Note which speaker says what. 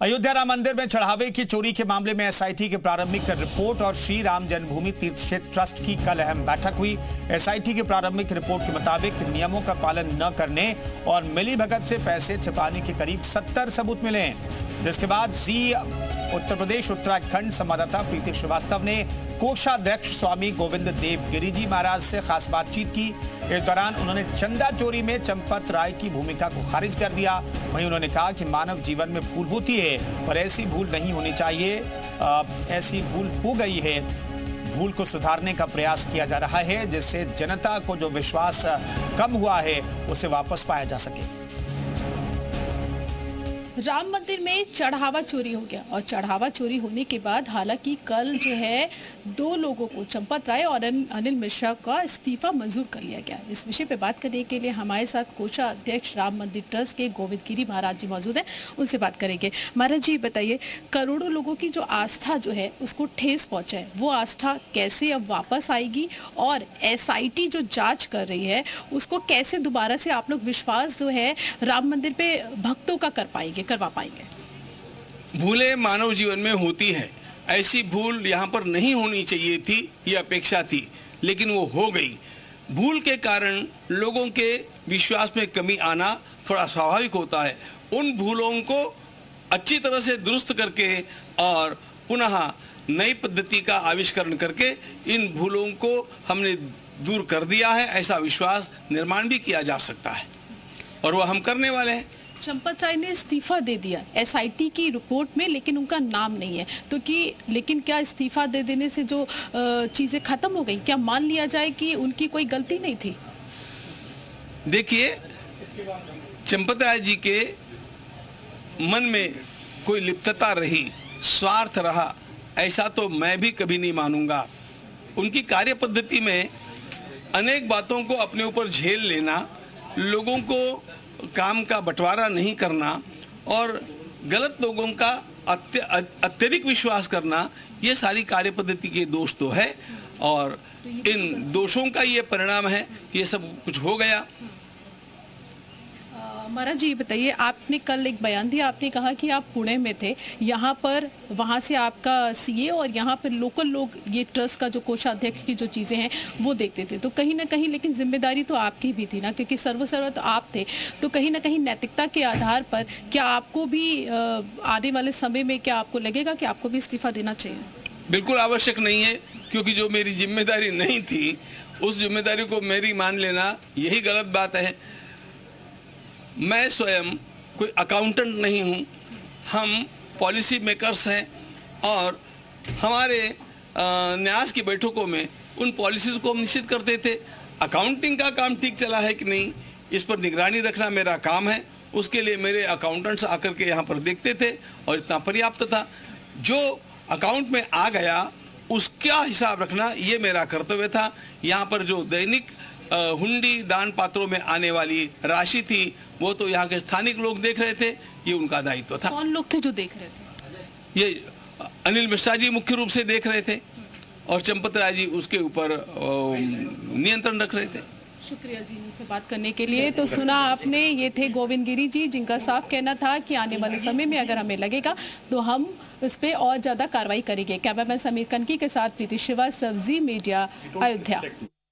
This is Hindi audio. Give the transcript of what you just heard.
Speaker 1: अयोध्या राम मंदिर में चढ़ावे की चोरी के मामले में एसआईटी की प्रारंभिक रिपोर्ट और श्री राम जन्मभूमि तीर्थ क्षेत्र ट्रस्ट की कल अहम बैठक हुई। एसआईटी की प्रारंभिक रिपोर्ट के मुताबिक नियमों का पालन न करने और मिलीभगत से पैसे छिपाने के करीब 70 सबूत मिले हैं, जिसके बाद जी उत्तर प्रदेश उत्तराखंड संवाददाता प्रीति श्रीवास्तव ने कोषाध्यक्ष स्वामी गोविंद देव गिरी जी महाराज से खास बातचीत की। इस दौरान उन्होंने चंदा चोरी में चंपत राय की भूमिका को खारिज कर दिया। वहीं उन्होंने कहा कि मानव जीवन में भूल होती है, पर ऐसी भूल नहीं होनी चाहिए। ऐसी भूल हो गई है, भूल को सुधारने का प्रयास किया जा रहा है, जिससे जनता को जो विश्वास कम हुआ है उसे वापस पाया जा सके।
Speaker 2: राम मंदिर में चढ़ावा चोरी हो गया और चढ़ावा चोरी होने के बाद हालांकि कल जो है 2 लोगों को, चंपत राय और अनिल मिश्रा का इस्तीफा मंजूर कर लिया गया। इस विषय पे बात करने के लिए हमारे साथ कोषाध्यक्ष राम मंदिर ट्रस्ट के गोविंद गिरी महाराज जी मौजूद हैं, उनसे बात करेंगे। महाराज जी बताइए, करोड़ों लोगों की जो आस्था जो है उसको ठेस पहुंचा है, वो आस्था कैसे अब वापस आएगी और एसआईटी जो जाँच कर रही है उसको कैसे दोबारा से आप लोग विश्वास जो है राम मंदिर पे भक्तों का करवा पाएंगे?
Speaker 3: भूलें मानव जीवन में होती है, ऐसी भूल यहाँ पर नहीं होनी चाहिए थी, ये अपेक्षा थी, लेकिन वो हो गई। भूल के कारण लोगों के विश्वास में कमी आना थोड़ा स्वाभाविक होता है। उन भूलों को अच्छी तरह से दुरुस्त करके और पुनः नई पद्धति का आविष्करण करके इन भूलों को हमने दूर कर दिया है। ऐसा विश्वास निर्माण भी किया जा सकता है और वह हम करने वाले हैं।
Speaker 2: चंपत राय ने इस्तीफा दे दिया एसआईटी की रिपोर्ट में, लेकिन उनका नाम नहीं है, तो लेकिन क्या इस्तीफा दे देने से जो चीजें खत्म हो गई? क्या मान लिया जाए कि उनकी कोई गलती नहीं थी?
Speaker 3: देखिए, चंपत राय जी के मन में कोई लिप्तता रही, स्वार्थ रहा, ऐसा तो मैं भी कभी नहीं मानूंगा। उनकी कार्य पद्धति में अनेक बातों को अपने ऊपर झेल लेना, लोगों को काम का बंटवारा नहीं करना और गलत लोगों का अत्यधिक विश्वास करना, ये सारी कार्य पद्धति के दोष तो है और इन दोषों का ये परिणाम है कि ये सब कुछ हो गया।
Speaker 2: महाराज जी बताइए, आपने कल एक बयान दिया, आपने कहा कि आप पुणे में थे, यहाँ पर वहाँ से आपका सीए और यहाँ पर लोकल लोग ये ट्रस्ट का जो कोषाध्यक्ष की जो चीज़ें हैं वो देखते थे, तो कहीं ना कहीं लेकिन जिम्मेदारी तो आपकी भी थी ना, क्योंकि सर्वसर्वा तो आप थे, तो कहीं ना कहीं नैतिकता के आधार पर क्या आपको भी आने वाले समय में क्या आपको लगेगा कि आपको भी इस्तीफा देना चाहिए?
Speaker 3: बिल्कुल आवश्यक नहीं है, क्योंकि जो मेरी जिम्मेदारी नहीं थी उस जिम्मेदारी को मेरी मान लेना यही गलत बात है। मैं स्वयं कोई अकाउंटेंट नहीं हूँ, हम पॉलिसी मेकर्स हैं और हमारे न्यास की बैठकों में उन पॉलिसीज़ को हम निश्चित करते थे। अकाउंटिंग का काम ठीक चला है कि नहीं, इस पर निगरानी रखना मेरा काम है। उसके लिए मेरे अकाउंटेंट्स आकर के यहाँ पर देखते थे और इतना पर्याप्त था। जो अकाउंट में आ गया उसका हिसाब रखना ये मेरा कर्तव्य था। यहाँ पर जो दैनिक हुंडी दान पात्रों में आने वाली राशि थी वो तो यहाँ के स्थानिक लोग देख रहे थे, ये उनका दायित्व था।
Speaker 2: कौन लोग थे जो देख रहे थे?
Speaker 3: ये अनिल मिश्रा जी मुख्य रूप से देख रहे थे और चंपत राय जी उसके ऊपर नियंत्रण रख रहे थे।
Speaker 2: शुक्रिया जी मुझसे बात करने के लिए। तो सुना आपने, ये थे गोविंद गिरी जी, जिनका साफ कहना था कि आने वाले समय में अगर हमें लगेगा तो हम इस पे और ज्यादा कार्रवाई करेंगे। कैमरामैन समीर कनकी के साथ प्रीति श्रीवास्तव, जी मीडिया, अयोध्या।